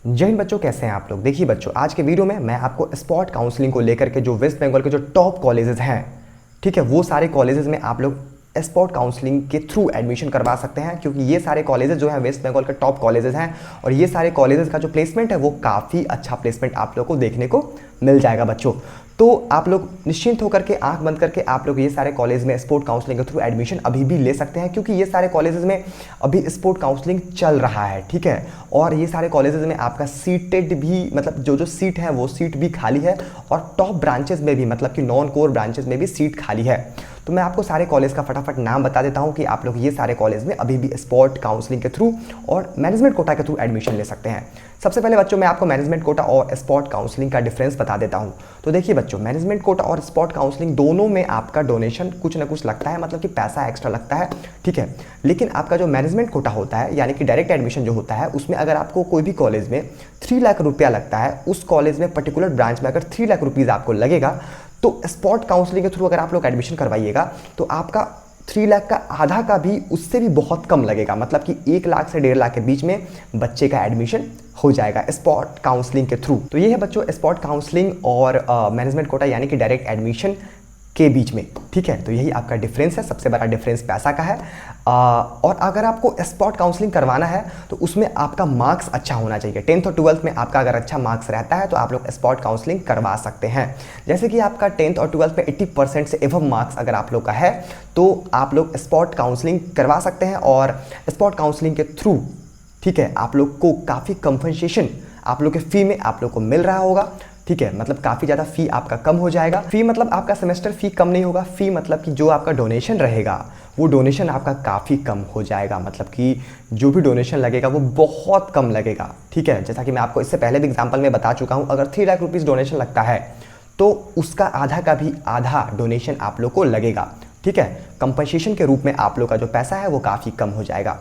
जय हिंद बच्चों, कैसे हैं आप लोग। देखिए बच्चों, आज के वीडियो में मैं आपको स्पॉट काउंसलिंग को लेकर के जो वेस्ट बंगाल के जो टॉप कॉलेजेस हैं, ठीक है, वो सारे कॉलेजेस में आप लोग स्पॉट काउंसलिंग के थ्रू एडमिशन करवा सकते हैं, क्योंकि ये सारे कॉलेजेस जो हैं वेस्ट बंगाल के टॉप कॉलेजेस हैं और ये सारे कॉलेजेस का जो प्लेसमेंट है वो काफ़ी अच्छा प्लेसमेंट आप लोग को देखने को मिल जाएगा बच्चों। तो आप लोग निश्चिंत होकर के, आंख बंद करके आप लोग ये सारे कॉलेज में स्पोर्ट काउंसलिंग के थ्रू एडमिशन अभी भी ले सकते हैं, क्योंकि ये सारे कॉलेजेस में अभी स्पोर्ट काउंसलिंग चल रहा है, ठीक है। और ये सारे कॉलेजेस में आपका सीटेड भी, मतलब जो सीट है वो सीट भी खाली है और टॉप ब्रांचेस में भी, मतलब कि नॉन कोर ब्रांचेस में भी सीट खाली है। तो मैं आपको सारे कॉलेज का फटाफट नाम बता देता हूं कि आप लोग ये सारे कॉलेज में अभी भी स्पॉट काउंसलिंग के थ्रू और मैनेजमेंट कोटा के थ्रू एडमिशन ले सकते हैं। सबसे पहले बच्चों, मैं आपको मैनेजमेंट कोटा और स्पॉट काउंसलिंग का डिफरेंस बता देता हूं। तो देखिए बच्चों, मैनेजमेंट कोटा और स्पॉट काउंसलिंग दोनों में आपका डोनेशन कुछ ना कुछ लगता है, मतलब कि पैसा एक्स्ट्रा लगता है, ठीक है। लेकिन आपका जो मैनेजमेंट कोटा होता है, यानी कि डायरेक्ट एडमिशन जो होता है, उसमें अगर आपको कोई भी कॉलेज में 3 लाख रुपया लगता है, उस कॉलेज में पर्टिकुलर ब्रांच में अगर 3 लाख रुपीज़ आपको लगेगा, तो स्पॉट काउंसलिंग के थ्रू अगर आप लोग एडमिशन करवाइएगा तो आपका 3 लाख का आधा का भी, उससे भी बहुत कम लगेगा, मतलब कि 1 लाख से 1.5 लाख के बीच में बच्चे का एडमिशन हो जाएगा स्पॉट काउंसलिंग के थ्रू। तो ये है बच्चों स्पॉट काउंसलिंग और मैनेजमेंट कोटा यानी कि डायरेक्ट एडमिशन के बीच में, ठीक है। तो यही आपका डिफरेंस है, सबसे बड़ा डिफरेंस पैसा का है। और अगर आपको स्पॉट काउंसलिंग करवाना है तो उसमें आपका मार्क्स अच्छा होना चाहिए। 10th और 12th में आपका अगर अच्छा मार्क्स रहता है तो आप लोग स्पॉट काउंसलिंग करवा सकते हैं। जैसे कि आपका 10th और 12th में 80% से एवं मार्क्स अगर आप लोग का है तो आप लोग स्पॉट काउंसलिंग करवा सकते हैं। और स्पॉट काउंसलिंग के थ्रू, ठीक है, आप लोग को काफ़ी कंपनसेशन आप लोग के फ़ी में आप लोग को मिल रहा होगा, ठीक है। मतलब काफ़ी ज़्यादा फ़ी आपका कम हो जाएगा। फ़ी मतलब आपका सेमेस्टर फ़ी कम नहीं होगा, फ़ी मतलब कि जो आपका डोनेशन रहेगा वो डोनेशन आपका काफ़ी कम हो जाएगा, मतलब कि जो भी डोनेशन लगेगा वो बहुत कम लगेगा, ठीक है। जैसा कि मैं आपको इससे पहले भी एग्जाम्पल में बता चुका हूँ, अगर 3 लाख रुपीज़ डोनेशन लगता है तो उसका आधा का भी आधा डोनेशन आप लोग को लगेगा, ठीक है। कंपनसेशन के रूप में आप लोग का जो पैसा है वो काफ़ी कम हो जाएगा।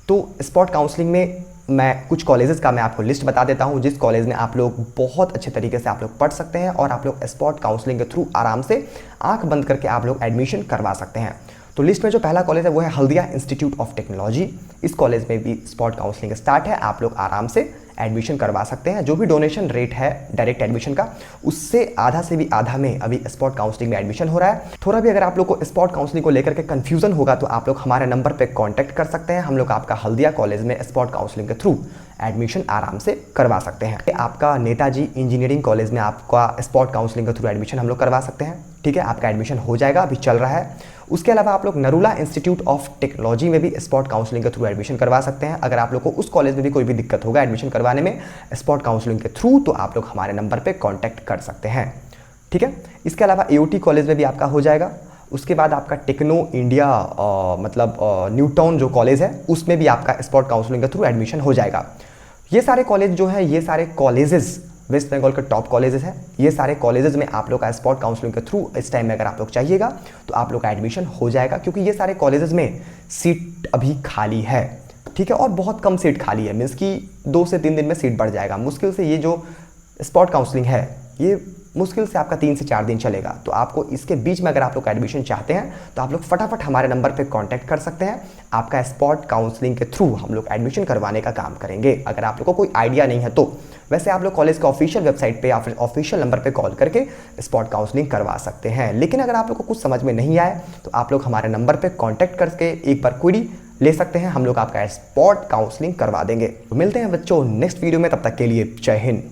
तो स्पॉट काउंसलिंग में मैं कुछ कॉलेजेस का मैं आपको लिस्ट बता देता हूं, जिस कॉलेज में आप लोग बहुत अच्छे तरीके से आप लोग पढ़ सकते हैं और आप लोग स्पॉट काउंसलिंग के थ्रू आराम से आंख बंद करके आप लोग एडमिशन करवा सकते हैं। तो लिस्ट में जो पहला कॉलेज है वो है हल्दिया इंस्टीट्यूट ऑफ टेक्नोलॉजी। इस कॉलेज में भी स्पॉट काउंसलिंग स्टार्ट है, आप लोग आराम से एडमिशन करवा सकते हैं। जो भी डोनेशन रेट है डायरेक्ट एडमिशन का, उससे आधा से भी आधा में अभी स्पॉट काउंसलिंग में एडमिशन हो रहा है। थोड़ा भी अगर आप लोग को स्पॉट काउंसलिंग को लेकर के कंफ्यूजन होगा तो आप लोग हमारे नंबर पे कांटेक्ट कर सकते हैं। हम लोग आपका हल्दिया कॉलेज में स्पॉट काउंसलिंग के थ्रू एडमिशन आराम से करवा सकते हैं। आपका नेताजी इंजीनियरिंग कॉलेज में आपका स्पॉट काउंसलिंग के थ्रू एडमिशन हम लोग करवा सकते हैं, ठीक है। आपका एडमिशन हो जाएगा, अभी चल रहा है। उसके अलावा आप लोग नरूला इंस्टीट्यूट ऑफ टेक्नोलॉजी में भी स्पॉट काउंसलिंग के थ्रू एडमिशन करवा सकते हैं। अगर आप लोग को उस कॉलेज में भी कोई भी दिक्कत होगा एडमिशन करवाने में स्पॉट काउंसलिंग के थ्रू, तो आप लोग हमारे नंबर पे कांटेक्ट कर सकते हैं, ठीक है। इसके अलावा एओटी कॉलेज में भी आपका हो जाएगा। उसके बाद आपका टेक्नो इंडिया मतलब न्यू टाउन जो कॉलेज है उसमें भी आपका स्पॉट काउंसलिंग के थ्रू एडमिशन हो जाएगा। ये सारे कॉलेज जो है, ये सारे कॉलेजेस वेस्ट बंगाल के टॉप कॉलेजेस हैं। ये सारे कॉलेजेस में आप लोग का स्पॉट काउंसलिंग के थ्रू इस टाइम में अगर आप लोग चाहिएगा तो आप लोग का एडमिशन हो जाएगा, क्योंकि ये सारे कॉलेजेस में सीट अभी खाली है, ठीक है। और बहुत कम सीट खाली है, मीन्स कि 2 से 3 दिन में सीट बढ़ जाएगा। मुश्किल से ये जो स्पॉट काउंसलिंग है ये मुश्किल से आपका 3 से 4 दिन चलेगा। तो आपको इसके बीच में अगर आप लोग एडमिशन चाहते हैं तो आप लोग फटाफट हमारे नंबर पे कांटेक्ट कर सकते हैं। आपका स्पॉट काउंसलिंग के थ्रू हम लोग एडमिशन करवाने का काम करेंगे। अगर आप लोग को कोई आइडिया नहीं है तो वैसे आप लोग कॉलेज के ऑफिशियल वेबसाइट पे या फिर ऑफिशियल नंबर पे कॉल करके स्पॉट काउंसलिंग करवा सकते हैं। लेकिन अगर आप लोग को कुछ समझ में नहीं आए तो आप लोग हमारे नंबर पे कांटेक्ट करके एक बार क्वेरी ले सकते हैं, हम लोग आपका स्पॉट काउंसलिंग करवा देंगे। तो मिलते हैं बच्चों नेक्स्ट वीडियो में, तब तक के लिए जय हिंद।